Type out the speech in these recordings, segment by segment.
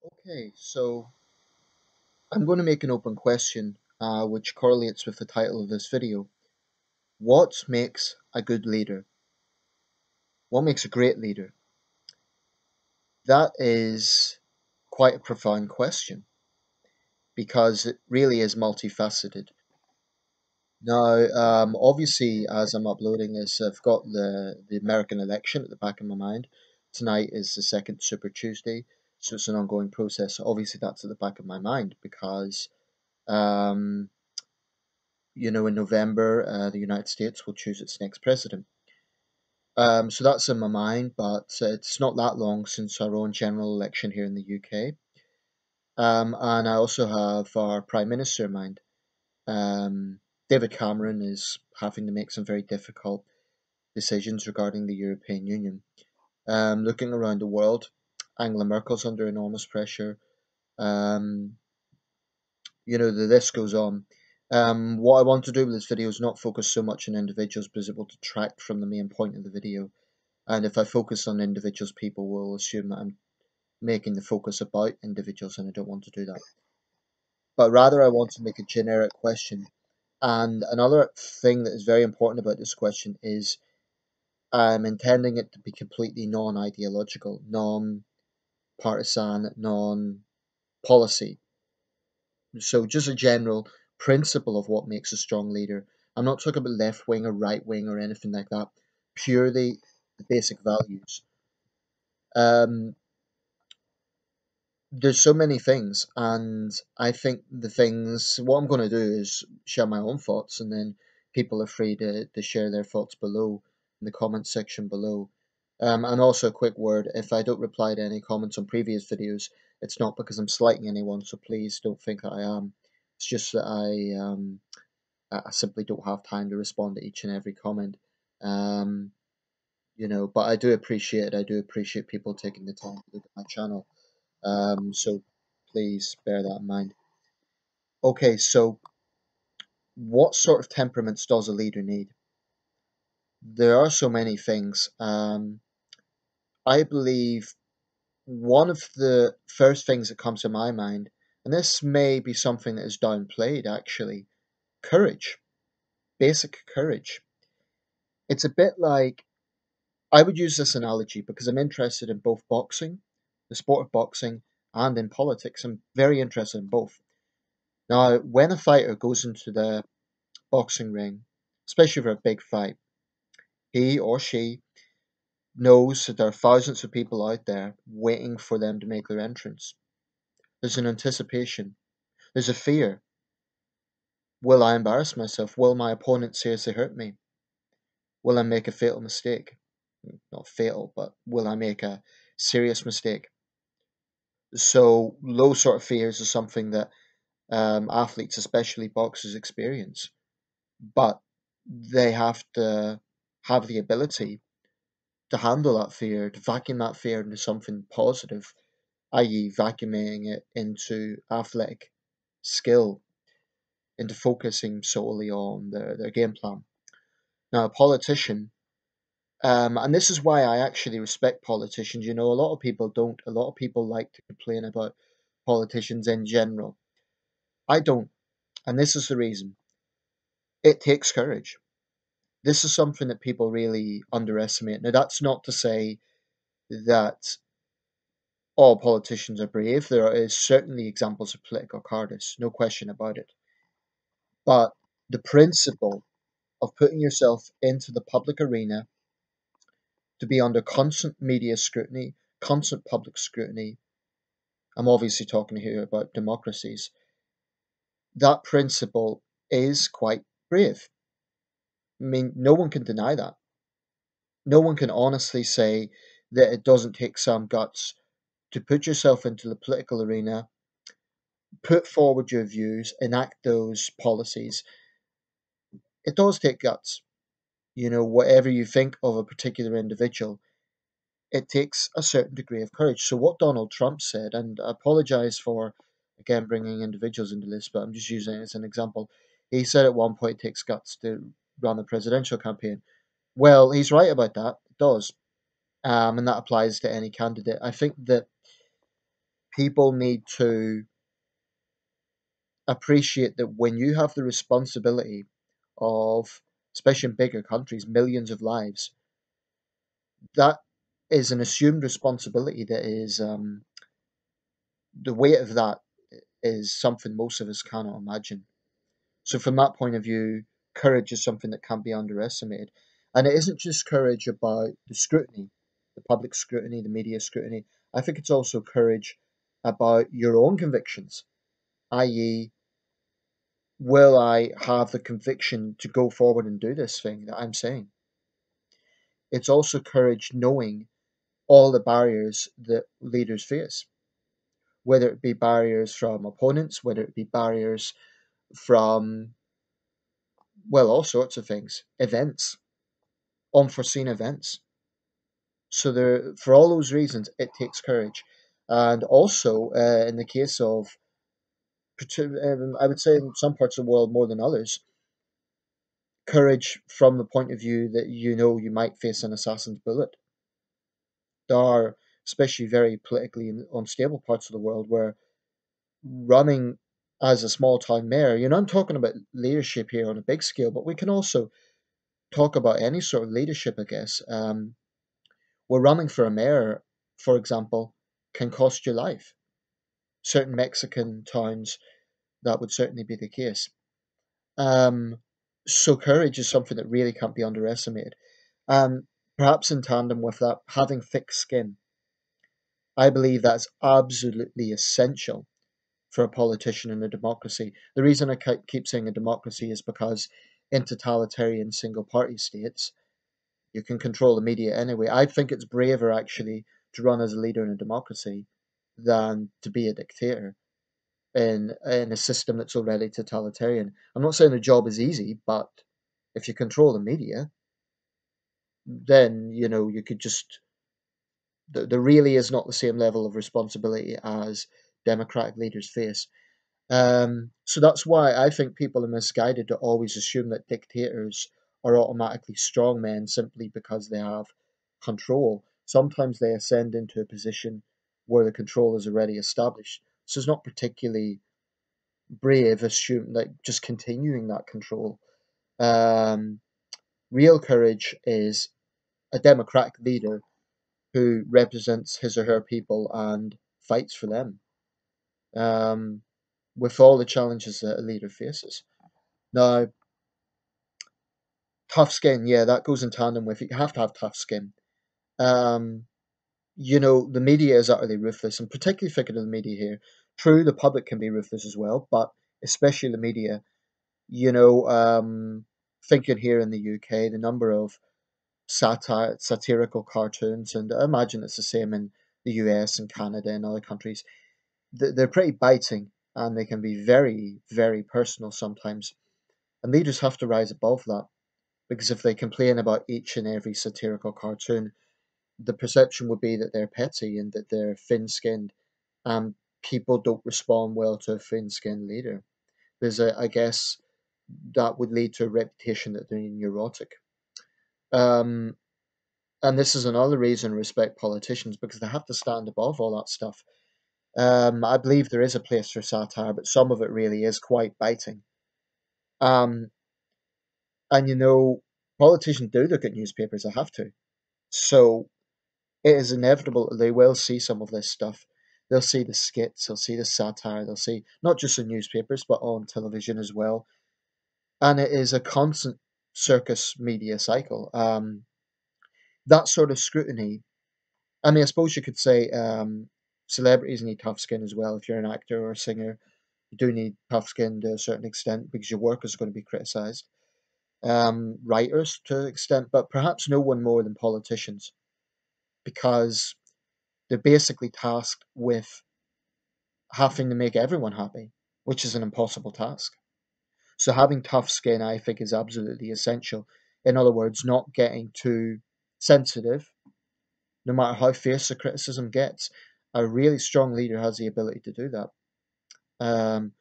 Okay, so I'm going to make an open question, which correlates with the title of this video. What makes a good leader? What makes a great leader? That is quite a profound question because it really is multifaceted. Now, obviously, as I'm uploading this, I've got the American election at the back of my mind. Tonight is the second Super Tuesday, so it's an ongoing process. Obviously, that's at the back of my mind because um, in November, the United States will choose its next president. So that's in my mind, but it's not that long since our own general election here in the UK. And I also have our Prime Minister in mind. David Cameron is having to make some very difficult decisions regarding the European Union. Looking around the world, Angela Merkel's under enormous pressure. Um, the list goes on. What I want to do with this video is not focus so much on individuals because it will detract from the main point of the video. And if I focus on individuals, people will assume that I'm making the focus about individuals, and I don't want to do that. But rather, I want to make a generic question. And another thing that is very important about this question is I'm intending it to be completely non-ideological, non-partisan, non-policy. So just a general principle of what makes a strong leader. I'm not talking about left wing or right wing or anything like that. Purely the basic values. Um, there's so many things, and I think what I'm going to do is share my own thoughts, and then people are free to share their thoughts below in the comment section below. And also a quick word, if I don't reply to any comments on previous videos, it's not because I'm slighting anyone, so please don't think that I am. It's just that I simply don't have time to respond to each and every comment. Um, but I do appreciate people taking the time to look at my channel. So please bear that in mind. Okay, so what sort of temperaments does a leader need? There are so many things. I believe one of the first things that comes to my mind, and this may be something that is downplayed actually, courage, basic courage. It's a bit like, I would use this analogy because I'm interested in both boxing, the sport of boxing, and in politics. I'm very interested in both. Now, when a fighter goes into the boxing ring, especially for a big fight, he or she knows that there are thousands of people out there waiting for them to make their entrance. There's an anticipation, there's a fear. Will I embarrass myself? Will my opponent seriously hurt me? Will I make a fatal mistake? Not fatal, but will I make a serious mistake? So, those sort of fears are something that athletes, especially boxers, experience. But they have to have the ability to handle that fear, to vacuum that fear into something positive, i.e., vacuuming it into athletic skill, into focusing solely on their game plan. Now, a politician, and this is why I actually respect politicians. A lot of people don't. A lot of people like to complain about politicians in general. I don't, and this is the reason. It takes courage. This is something that people really underestimate. Now, that's not to say that all politicians are brave. There is certainly examples of political cowardice, no question about it. But the principle of putting yourself into the public arena to be under constant media scrutiny, constant public scrutiny, I'm obviously talking here about democracies, that principle is quite brave. I mean, no one can deny that. No one can honestly say that it doesn't take some guts to put yourself into the political arena, put forward your views, enact those policies. It does take guts. Whatever you think of a particular individual, it takes a certain degree of courage. So, what Donald Trump said, and I apologize for again bringing individuals into this, but I'm just using it as an example. He said at one point it takes guts to run a presidential campaign. Well, he's right about that. It does. And that applies to any candidate. I think that people need to appreciate that when you have the responsibility of, especially in bigger countries, millions of lives, that is an assumed responsibility that is the weight of that is something most of us cannot imagine. So from that point of view, courage is something that can't be underestimated. And it isn't just courage about the scrutiny, the public scrutiny, the media scrutiny. I think it's also courage about your own convictions, i.e., will I have the conviction to go forward and do this thing that I'm saying? It's also courage knowing all the barriers that leaders face, whether it be barriers from opponents, whether it be barriers from, well, all sorts of things, events, unforeseen events. So there, for all those reasons, it takes courage, and also in the case of, I would say in some parts of the world more than others, courage from the point of view that you know you might face an assassin's bullet. There are, especially very politically unstable parts of the world, where running as a small town mayor, you know, I'm talking about leadership here on a big scale, but we can also talk about any sort of leadership, I guess. Where running for a mayor, for example, can cost your life. Certain Mexican towns, that would certainly be the case. Um, so courage is something that really can't be underestimated. Perhaps in tandem with that, having thick skin. I believe that's absolutely essential for a politician in a democracy. The reason I keep saying a democracy is because in totalitarian single party states, you can control the media anyway. I think it's braver actually to run as a leader in a democracy than to be a dictator in a system that's already totalitarian. I'm not saying the job is easy, but if you control the media, then you know you could just there really is not the same level of responsibility as democratic leaders face. So that's why I think people are misguided to always assume that dictators are automatically strong men simply because they have control. Sometimes they ascend into a position where the control is already established. So it's not particularly brave, assume like just continuing that control. Um, Real courage is a democratic leader who represents his or her people and fights for them. Um, with all the challenges that a leader faces. Now, tough skin, yeah, that goes in tandem with it. You have to have tough skin. Um, you know, the media is utterly ruthless, and particularly thinking of the media here. True, the public can be ruthless as well, but especially the media. You know, thinking here in the UK, the number of satirical cartoons, and I imagine it's the same in the US and Canada and other countries. They're pretty biting, and they can be very, very personal sometimes. And leaders have to rise above that. Because if they complain about each and every satirical cartoon, the perception would be that they're petty and that they're thin skinned, and people don't respond well to a thin skinned leader. I guess that would lead to a reputation that they're neurotic. Um, and this is another reason I respect politicians because they have to stand above all that stuff. I believe there is a place for satire, but some of it really is quite biting. Um, and you know, politicians do look at newspapers, they have to. So it is inevitable they will see some of this stuff. They'll see the skits, they'll see the satire, they'll see not just in newspapers but on television as well. And it is a constant circus media cycle. That sort of scrutiny. I mean, I suppose you could say celebrities need tough skin as well. If you're an actor or a singer, you do need tough skin to a certain extent because your work is going to be criticised. Writers to an extent, but perhaps no one more than politicians because they're basically tasked with having to make everyone happy, which is an impossible task. So having tough skin, I think, is absolutely essential. In other words, not getting too sensitive, no matter how fierce the criticism gets. A really strong leader has the ability to do that. Um,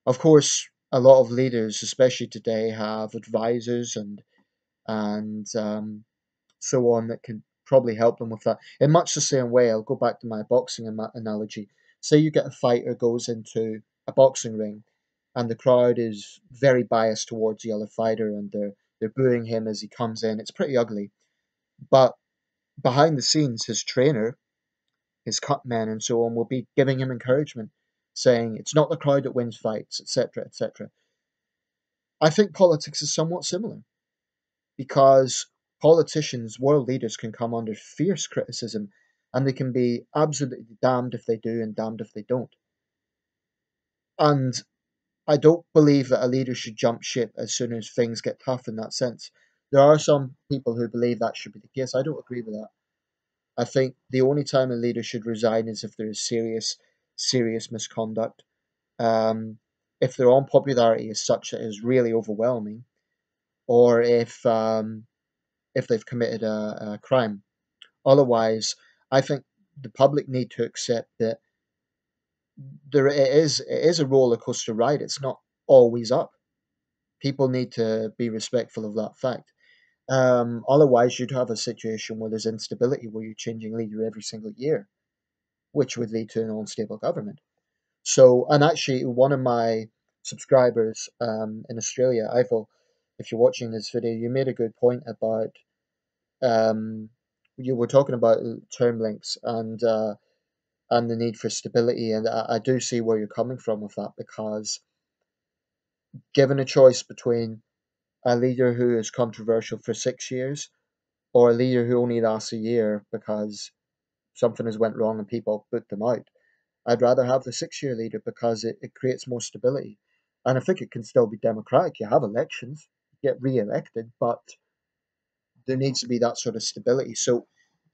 of course, a lot of leaders, especially today, have advisors and so on that can probably help them with that. In much the same way, I'll go back to my boxing analogy. Say you get a fighter goes into a boxing ring, and the crowd is very biased towards the other fighter, and they're booing him as he comes in. It's pretty ugly. But behind the scenes, his trainer, his cut men, and so on will be giving him encouragement, saying it's not the crowd that wins fights, etc., etc. I think politics is somewhat similar because politicians, world leaders, can come under fierce criticism, and they can be absolutely damned if they do and damned if they don't. And I don't believe that a leader should jump ship as soon as things get tough in that sense. There are some people who believe that should be the case. I don't agree with that. I think the only time a leader should resign is if there is serious misconduct. Um, if their unpopularity is such that it is really overwhelming, or if they've committed a crime. Otherwise, I think the public need to accept that it is a roller coaster ride. It's not always up. People need to be respectful of that fact. Otherwise, you'd have a situation where there's instability, where you're changing leader every single year, which would lead to an unstable government. So, and actually, one of my subscribers in Australia, Ivor, if you're watching this video, you made a good point about um, you were talking about term lengths and the need for stability, and I do see where you're coming from with that because given a choice between a leader who is controversial for 6 years or a leader who only lasts a year because something has went wrong and people put them out, I'd rather have the 6 year leader because it creates more stability. And I think it can still be democratic. You have elections, you get re-elected, but there needs to be that sort of stability. So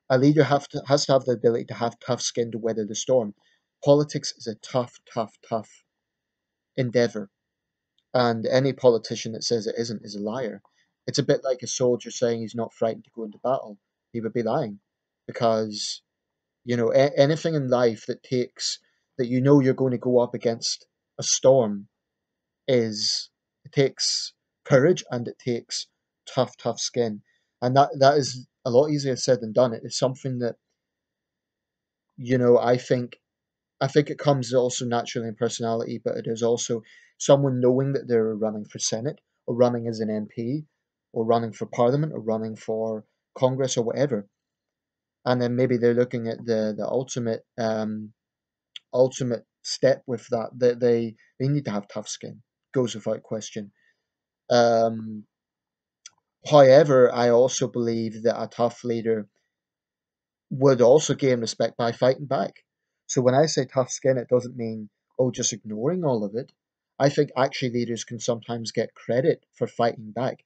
a leader has to have the ability to have tough skin to weather the storm. Politics is a tough, tough, tough endeavor, and any politician that says it isn't is a liar. It's a bit like a soldier saying he's not frightened to go into battle. He would be lying, because anything in life that you're going to go up against a storm is it takes courage and it takes tough, tough skin, and that is a lot easier said than done. It is something that I think it comes also naturally in personality, but it is also someone knowing that they're running for Senate or running as an MP or running for Parliament or running for Congress or whatever, and then maybe they're looking at the ultimate step with that. That they need to have tough skin, goes without question. Um, However, I also believe that a tough leader would also gain respect by fighting back. So when I say tough skin, it doesn't mean, oh, just ignoring all of it. I think actually leaders can sometimes get credit for fighting back.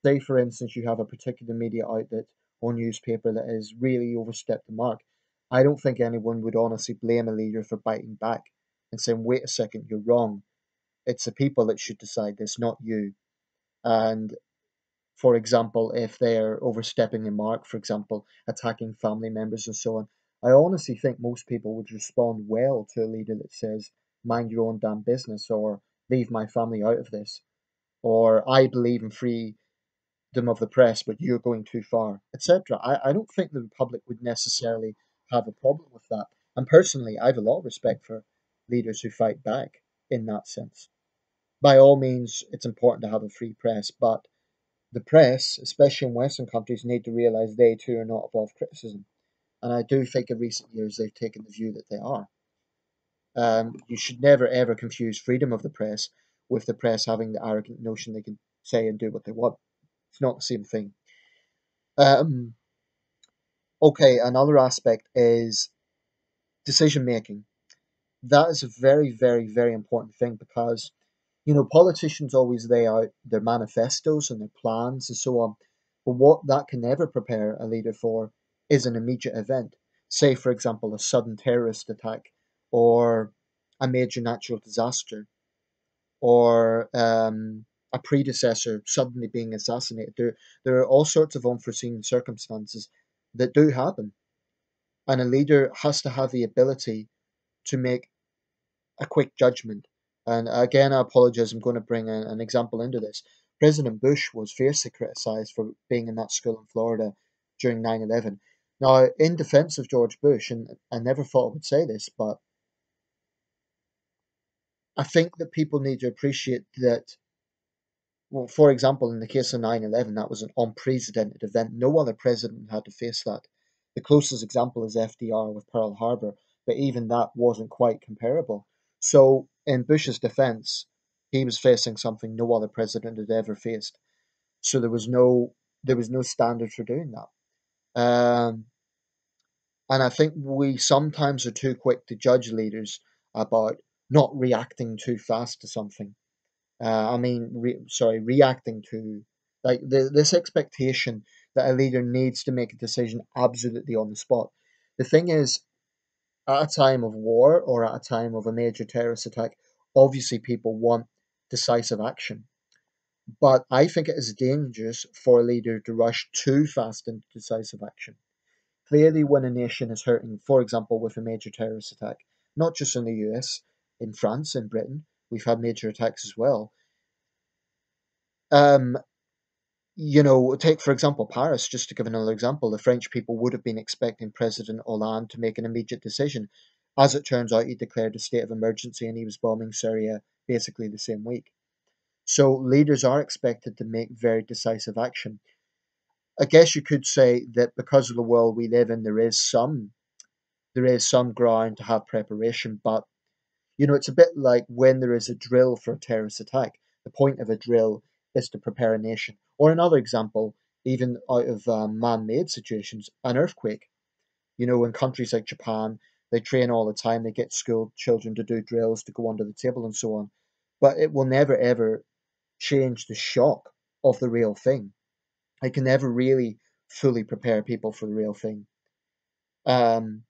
Say, for instance, you have a particular media outlet or newspaper that has really overstepped the mark. I don't think anyone would honestly blame a leader for biting back and saying, wait a second, you're wrong. It's the people that should decide this, not you. And for example, if they're overstepping the mark, for example, attacking family members and so on, I honestly think most people would respond well to a leader that says, mind your own damn business, or leave my family out of this, or I believe in freedom of the press, but you're going too far, etc. I don't think the public would necessarily have a problem with that. And personally, I have a lot of respect for leaders who fight back in that sense. By all means, it's important to have a free press, but the press, especially in Western countries, need to realise they too are not above criticism. And I do think in recent years they've taken the view that they are. You should never ever confuse freedom of the press with the press having the arrogant notion they can say and do what they want. It's not the same thing. Um, okay, another aspect is decision making. That is a very, very, very important thing because politicians always lay out their manifestos and their plans and so on. But what that can never prepare a leader for is an immediate event. Say, for example, a sudden terrorist attack or a major natural disaster or a predecessor suddenly being assassinated. There are all sorts of unforeseen circumstances that do happen. And a leader has to have the ability to make a quick judgment. And again, I apologize, I'm going to bring an example into this. President Bush was fiercely criticized for being in that school in Florida during 9/11. Now, in defense of George Bush, and I never thought I would say this, but I think that people need to appreciate that. Well, for example, in the case of 9/11, that was an unprecedented event. No other president had to face that. The closest example is FDR with Pearl Harbor, but even that wasn't quite comparable. So, in Bush's defense, he was facing something no other president had ever faced. So there was no standard for doing that. And I think we sometimes are too quick to judge leaders about not reacting too fast to something. Reacting to like this expectation that a leader needs to make a decision absolutely on the spot. The thing is, at a time of war or at a time of a major terrorist attack, obviously people want decisive action. But I think it is dangerous for a leader to rush too fast into decisive action. Clearly, when a nation is hurting, for example, with a major terrorist attack, not just in the US, in France, in Britain, we've had major attacks as well. Um, take for example Paris, just to give another example. The French people would have been expecting President Hollande to make an immediate decision. As it turns out, he declared a state of emergency and he was bombing Syria basically the same week. So leaders are expected to make very decisive action. I guess you could say that because of the world we live in, there is some ground to have preparation, but it's a bit like when there is a drill for a terrorist attack. The point of a drill is to prepare a nation. Or another example, even out of man-made situations, an earthquake. In countries like Japan, they train all the time. They get school children to do drills to go under the table and so on. But it will never ever change the shock of the real thing. I can never really fully prepare people for the real thing. Um,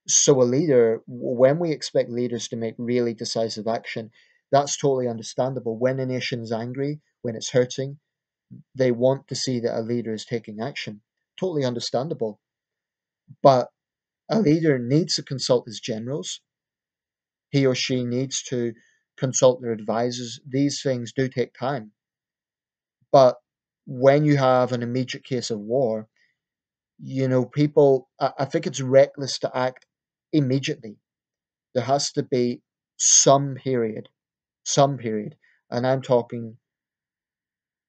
So a leader, when we expect leaders to make really decisive action, that's totally understandable. When a nation is angry, when it's hurting, they want to see that a leader is taking action. Totally understandable. But a leader needs to consult his generals. He or she needs to consult their advisors. These things do take time. But when you have an immediate case of war, people, I think it's reckless to act immediately. There has to be some period, some period, and I'm talking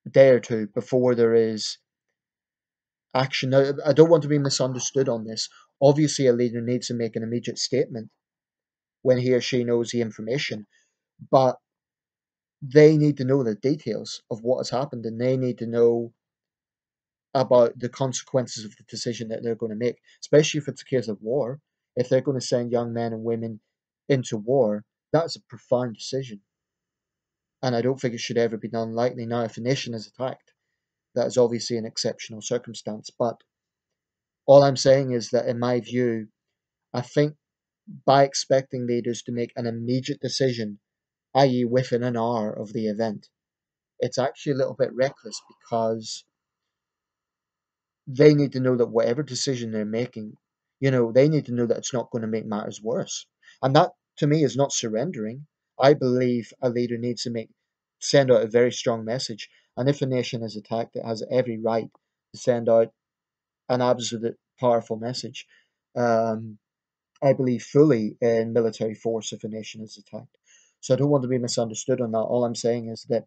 a day or two before there is action. Now, I don't want to be misunderstood on this. Obviously, a leader needs to make an immediate statement when he or she knows the information, but they need to know the details of what has happened and they need to know about the consequences of the decision that they're going to make, especially if it's a case of war. If they're going to send young men and women into war, that's a profound decision. And I don't think it should ever be done lightly. Now, if a nation is attacked, that is obviously an exceptional circumstance. But all I'm saying is that, in my view, I think by expecting leaders to make an immediate decision, i.e., within an hour of the event, it's actually a little bit reckless because they need to know that whatever decision they're making, they need to know that it's not going to make matters worse. And that, to me, is not surrendering. I believe a leader needs to send out a very strong message. And if a nation is attacked, it has every right to send out an absolute powerful message. Um, I believe fully in military force if a nation is attacked. So I don't want to be misunderstood on that. All I'm saying is that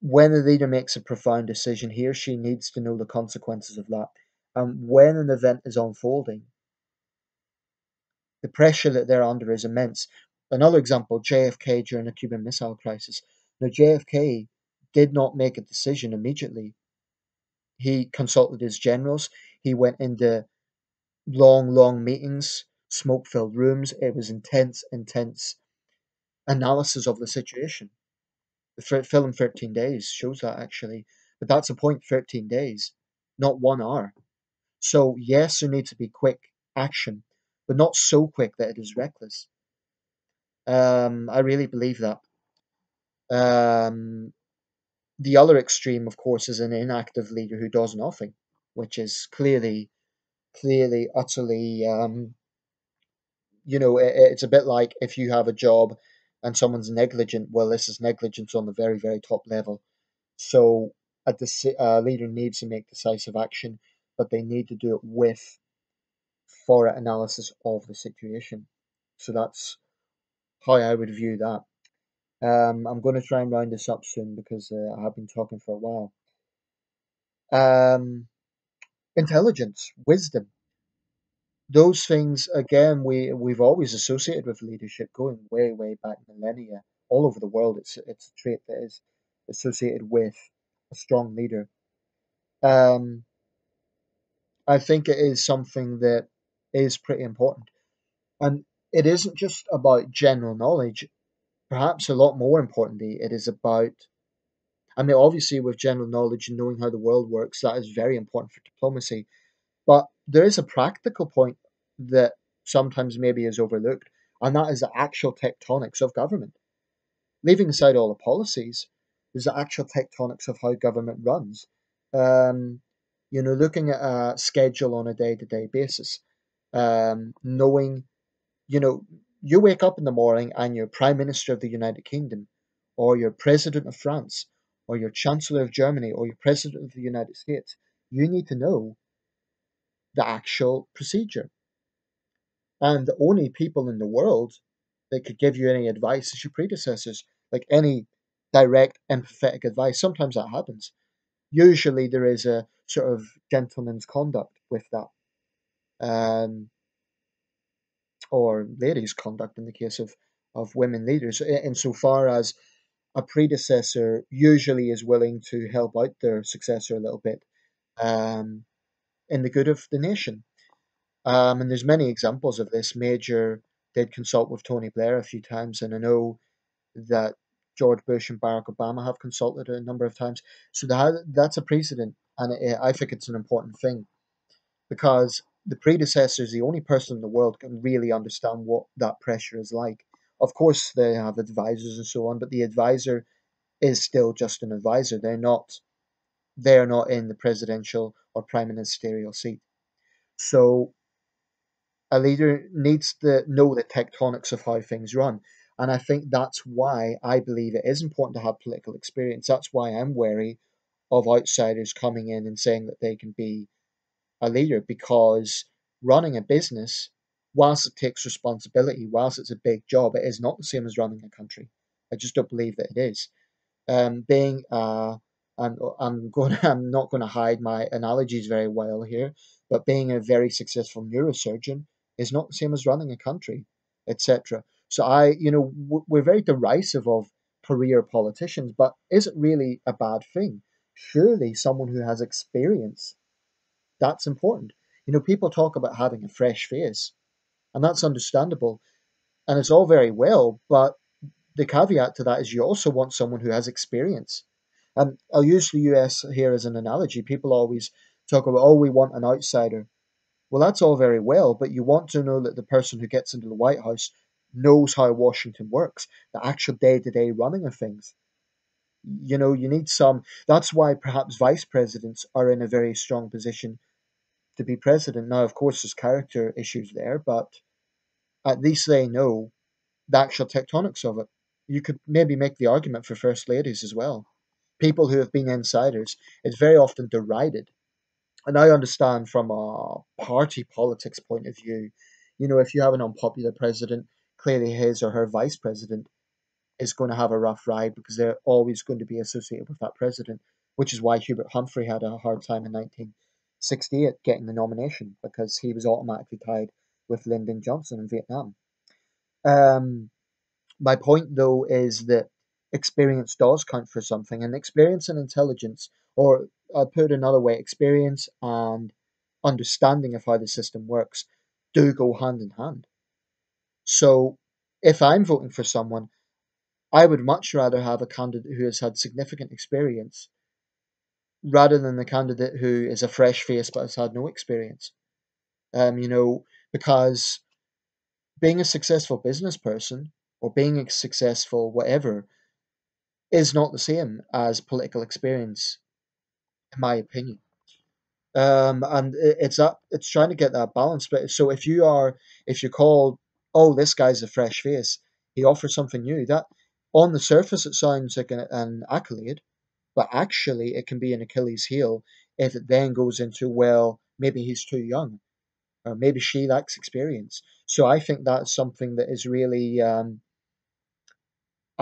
when a leader makes a profound decision, he or she needs to know the consequences of that. And when an event is unfolding, the pressure that they're under is immense. Another example, JFK during the Cuban Missile Crisis. Now, JFK did not make a decision immediately. He consulted his generals. He went into long, long meetings, smoke filled rooms. It was intense, intense analysis of the situation. The film 13 Days shows that actually. But that's the point, 13 days, not 1 hour. So, yes, there needs to be quick action, but not so quick that it is reckless. I really believe that. Um, the other extreme, of course, is an inactive leader who does nothing, which is clearly, utterly, it's a bit like if you have a job and someone's negligent. Well, this is negligence on the very, very top level. So a leader needs to make decisive action, but they need to do it with thorough analysis of the situation. So that's how I would view that. I'm going to try and round this up soon because I have been talking for a while. Um, Intelligence, wisdom, those things again we've always associated with leadership going way back millennia. All over the world, it's a trait that is associated with a strong leader. Um, I think it is something that is pretty important, and it isn't just about general knowledge. Perhaps a lot more importantly, it is about, I mean, obviously with general knowledge and knowing how the world works, that is very important for diplomacy. But there is a practical point that sometimes maybe is overlooked, and that is the actual tectonics of government. Leaving aside all the policies, there's the actual tectonics of how government runs. Um, looking at a schedule on a day-to-day basis, knowing, you know, you wake up in the morning and you're Prime Minister of the United Kingdom, or you're President of France, or you're Chancellor of Germany, or you're President of the United States. You need to know the actual procedure. And the only people in the world that could give you any advice is your predecessors, like any direct, empathetic advice. Sometimes that happens. Usually there is a sort of gentleman's conduct with that, um, or ladies' conduct in the case of women leaders, insofar as a predecessor usually is willing to help out their successor a little bit, um, in the good of the nation. And there's many examples of this. Major did consult with Tony Blair a few times, and I know that George Bush and Barack Obama have consulted a number of times. So that's a precedent, and I think it's an important thing because the predecessor is the only person in the world can really understand what that pressure is like. Of course, they have advisors and so on, but the advisor is still just an advisor. They're not in the presidential or prime ministerial seat. So a leader needs to know the tectonics of how things run. And I think that's why I believe it is important to have political experience. That's why I'm wary of outsiders coming in and saying that they can be a leader, because running a business, whilst it takes responsibility, whilst it's a big job, it is not the same as running a country. I just don't believe that it is. Being I'm not going to hide my analogies very well here, but being a very successful neurosurgeon is not the same as running a country, etc. So we're very derisive of career politicians, but is it really a bad thing? Surely someone who has experience, that's important. People talk about having a fresh face, and that's understandable, and it's all very well, but the caveat to that is you also want someone who has experience. And I'll use the US here as an analogy. People always talk about, oh, we want an outsider. Well, that's all very well, but you want to know that the person who gets into the White House knows how Washington works, the actual day to day running of things. You need some. That's why perhaps vice presidents are in a very strong position to be president. Now, of course, there's character issues there, but at least they know the actual tectonics of it. You could maybe make the argument for first ladies as well. People who have been insiders, it's very often derided. And I understand from a party politics point of view, if you have an unpopular president, clearly his or her vice president is going to have a rough ride because they're always going to be associated with that president, which is why Hubert Humphrey had a hard time in 1968 getting the nomination because he was automatically tied with Lyndon Johnson in Vietnam. Um, my point, though, is that experience does count for something, and experience and intelligence, or I'll put it another way, experience and understanding of how the system works do go hand in hand. So if I'm voting for someone, I would much rather have a candidate who has had significant experience rather than the candidate who is a fresh face but has had no experience. Um, you know, because being a successful business person or being a successful whatever is not the same as political experience, in my opinion. And it's trying to get that balance. But so if you call, oh, this guy's a fresh face, he offers something new. That on the surface it sounds like an accolade, but actually it can be an Achilles heel if it then goes into, well, maybe he's too young or maybe she lacks experience. So I think that's something that is really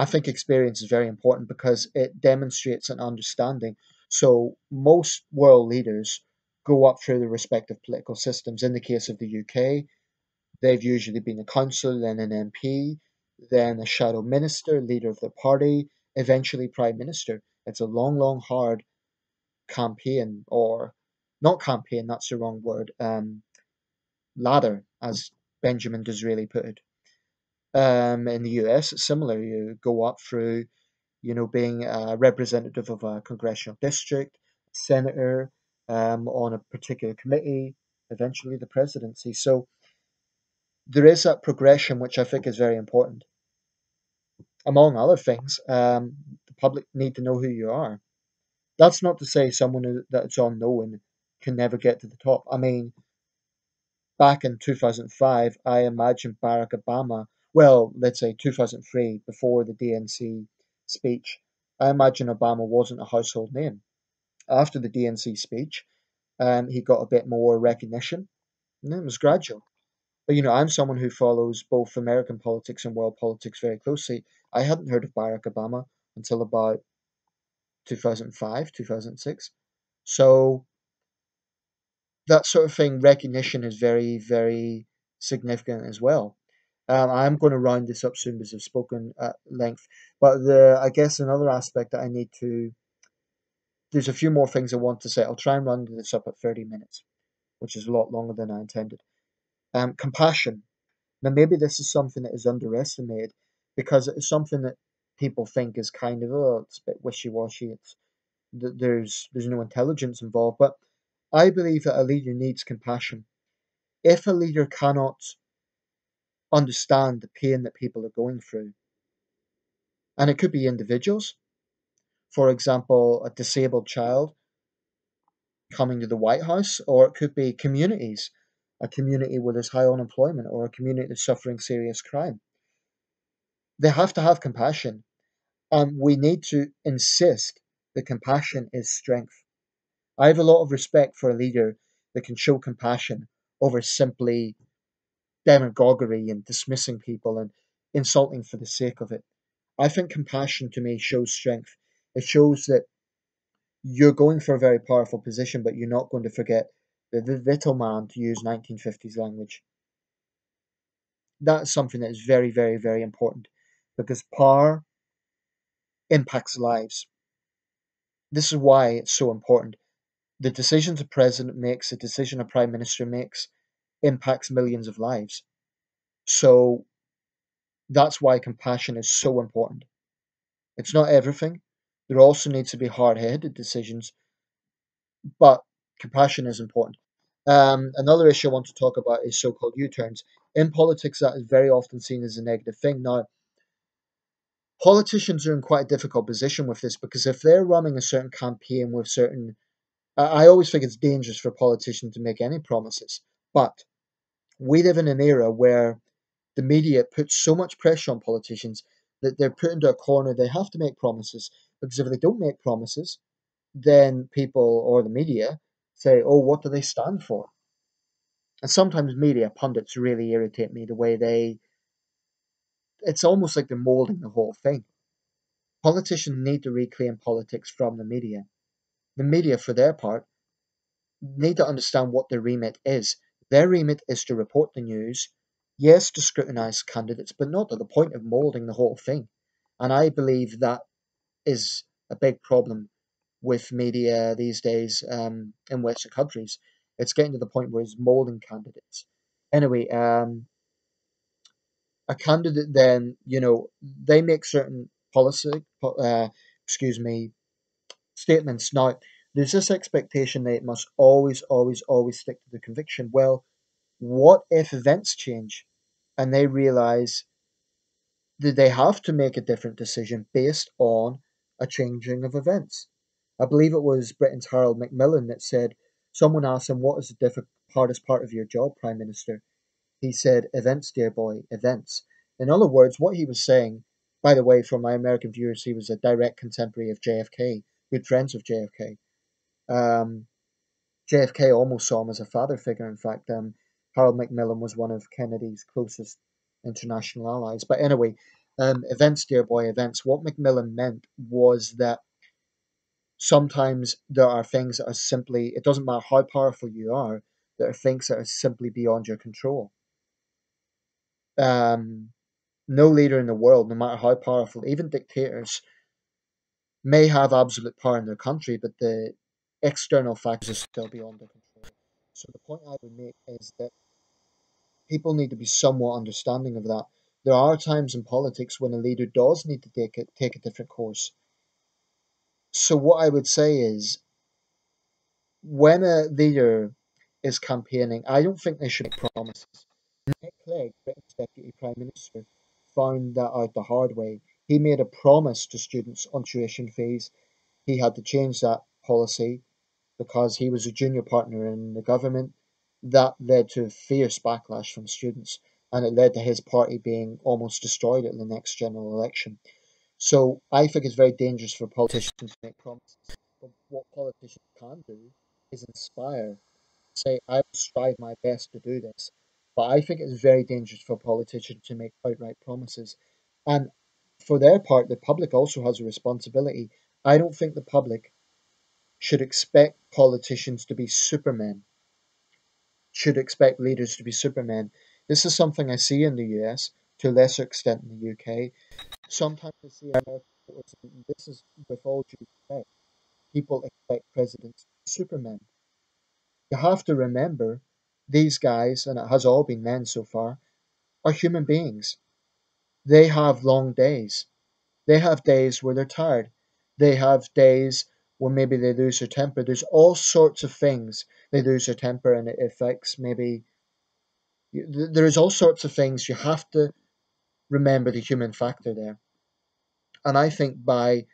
I think experience is very important because it demonstrates an understanding. So most world leaders go up through the respective political systems. In the case of the UK, they've usually been a councillor, then an MP, then a shadow minister, leader of the party, eventually prime minister. It's a long, long, hard campaign, or not campaign, that's the wrong word, ladder, as Benjamin Disraeli put it. In the US, it's similar. You go up through, being a representative of a congressional district, senator, on a particular committee, eventually the presidency. So there is that progression, which I think is very important. Among other things, the public need to know who you are. That's not to say someone that's unknown can never get to the top. I mean, back in 2005, I imagine Barack Obama, well, let's say 2003, before the DNC speech, I imagine Obama wasn't a household name. After the DNC speech, he got a bit more recognition, and it was gradual. But I'm someone who follows both American politics and world politics very closely. I hadn't heard of Barack Obama until about 2005, 2006. So that sort of thing, recognition is very, very significant as well. I'm going to round this up soon because I've spoken at length. But I guess another aspect that I need to, there's a few more things I want to say. I'll try and round this up at 30 minutes, which is a lot longer than I intended. Compassion. Now, maybe this is something that is underestimated because it is something that people think is kind of, oh, it's a bit wishy-washy. There's no intelligence involved. But I believe that a leader needs compassion. If a leader cannot understand the pain that people are going through, and it could be individuals, for example, a disabled child coming to the White House, or it could be communities, a community where there's high unemployment, or a community that's suffering serious crime. They have to have compassion, and we need to insist that compassion is strength. I have a lot of respect for a leader that can show compassion over simply demagoguery and dismissing people and insulting for the sake of it. I think compassion to me shows strength. It shows that you're going for a very powerful position, but you're not going to forget the little man, to use 1950s language. That's something that is very, very, very important because power impacts lives. This is why it's so important. The decisions a president makes, the decision a prime minister makes, impacts millions of lives. So that's why compassion is so important. It's not everything. There also needs to be hard-headed decisions, but compassion is important. Another issue I want to talk about is so-called U-turns. In politics, that is very often seen as a negative thing. Now, politicians are in quite a difficult position with this because if they're running a certain campaign with certain, I always think it's dangerous for politicians to make any promises. But we live in an era where the media puts so much pressure on politicians that they're put into a corner. They have to make promises because if they don't make promises, then people or the media say, "Oh, what do they stand for?" And sometimes media pundits really irritate me the way it's almost like they're molding the whole thing. Politicians need to reclaim politics from the media. The media, for their part, need to understand what their remit is. Their remit is to report the news, yes, to scrutinise candidates, but not to the point of molding the whole thing. And I believe that is a big problem with media these days in Western countries. It's getting to the point where it's molding candidates. Anyway, a candidate then, they make certain excuse me, statements. Now, there's this expectation that it must always, always, always stick to the conviction. Well, what if events change and they realize that they have to make a different decision based on a changing of events? I believe it was Britain's Harold Macmillan that said, someone asked him, what is the hardest part of your job, Prime Minister? He said, events, dear boy, events. In other words, what he was saying, by the way, for my American viewers, he was a direct contemporary of JFK, good friends of JFK. Um, JFK almost saw him as a father figure. In fact, Harold Macmillan was one of Kennedy's closest international allies. But anyway, Events, dear boy, events. What Macmillan meant was that sometimes there are things that are simply, it doesn't matter how powerful you are, there are things that are simply beyond your control. Um, no leader in the world, no matter how powerful, even dictators, may have absolute power in their country, but the external factors are still beyond their control. So the point I would make is that people need to be somewhat understanding of that. There are times in politics when a leader does need to take a different course. So what I would say is when a leader is campaigning, I don't think they should make promises. Nick Clegg, Britain's Deputy Prime Minister, found that out the hard way. He made a promise to students on tuition fees. He had to change that policy because he was a junior partner in the government. That led to fierce backlash from students, and it led to his party being almost destroyed at the next general election. So I think it's very dangerous for politicians to make promises. But what politicians can do is inspire, say, I will strive my best to do this. But I think it's very dangerous for politicians to make outright promises. And for their part, the public also has a responsibility. I don't think the public should expect politicians to be supermen, should expect leaders to be supermen. This is something I see in the US, to a lesser extent in the UK. Sometimes I see American voters, and this is with all due respect, people expect presidents to be supermen. You have to remember these guys, and it has all been men so far, are human beings. They have long days. They have days where they're tired. They have days where maybe they lose their temper. There's all sorts of things. They lose their temper and it affects maybe. There's all sorts of things. You have to remember the human factor there. And I think by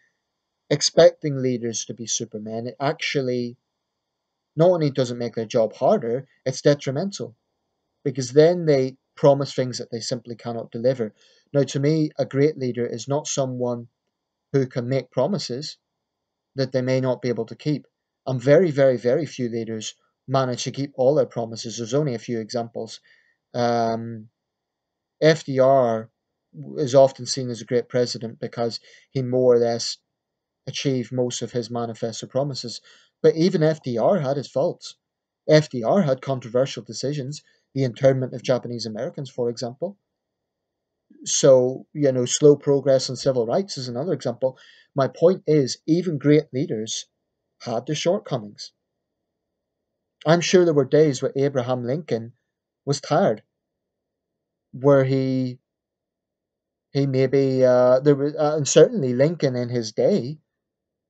expecting leaders to be supermen, it actually not only doesn't make their job harder, it's detrimental because then they promise things that they simply cannot deliver. Now, to me, a great leader is not someone who can make promises that they may not be able to keep. And very, very, very few leaders manage to keep all their promises. There's only a few examples. Um, FDR is often seen as a great president because he more or less achieved most of his manifesto promises. But even FDR had his faults. FDR had controversial decisions, the internment of Japanese Americans, for example. So, slow progress in civil rights is another example. My point is, even great leaders had their shortcomings. I'm sure there were days where Abraham Lincoln was tired, where he maybe there was, and certainly Lincoln in his day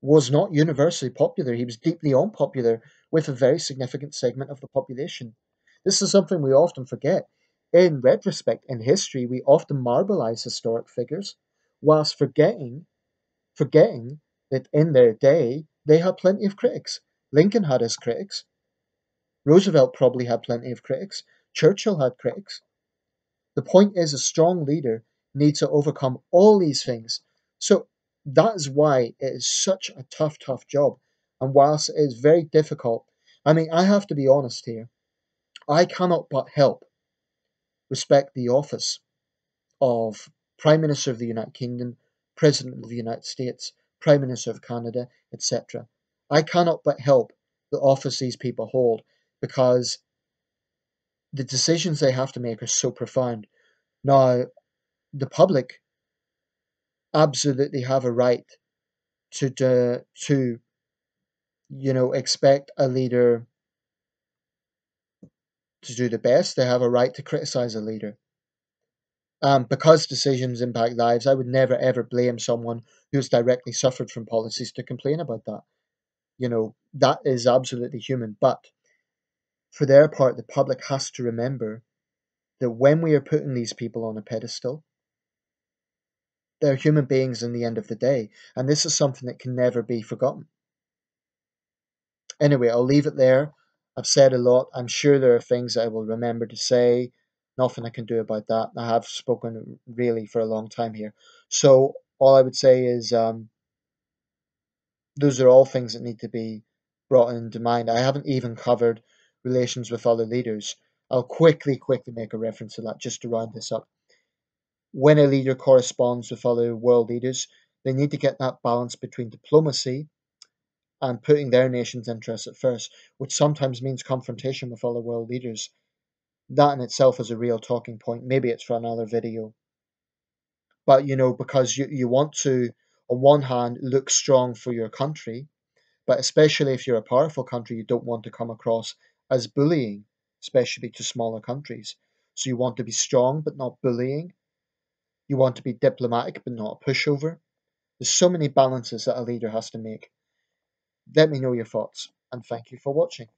was not universally popular. He was deeply unpopular with a very significant segment of the population. This is something we often forget. In retrospect, in history, we often marbilize historic figures, whilst forgetting that in their day they had plenty of critics. Lincoln had his critics. Roosevelt probably had plenty of critics. Churchill had critics. The point is, a strong leader needs to overcome all these things. So that is why it is such a tough, tough job. And whilst it is very difficult, I mean, I have to be honest here. I cannot but help respect the office of Prime Minister of the United Kingdom, President of the United States, Prime Minister of Canada, etc. I cannot but help the office these people hold because the decisions they have to make are so profound. Now, the public absolutely have a right to expect a leader to do the best. They have a right to criticize a leader. Because decisions impact lives, I would never ever blame someone who's directly suffered from policies to complain about that. That is absolutely human. But for their part, the public has to remember that when we are putting these people on a pedestal, they're human beings in the end of the day. And this is something that can never be forgotten. Anyway, I'll leave it there. I've said a lot. I'm sure there are things I will remember to say. Nothing I can do about that. I have spoken really for a long time here. So all I would say is those are all things that need to be brought into mind. I haven't even covered relations with other leaders. I'll quickly make a reference to that just to round this up. When a leader corresponds with other world leaders, they need to get that balance between diplomacy and putting their nation's interests at first, which sometimes means confrontation with other world leaders. That in itself is a real talking point. Maybe it's for another video. But because you want to, on one hand, look strong for your country, but especially if you're a powerful country, you don't want to come across as bullying, especially to smaller countries. So you want to be strong but not bullying. You want to be diplomatic but not a pushover. There's so many balances that a leader has to make. Let me know your thoughts, and thank you for watching.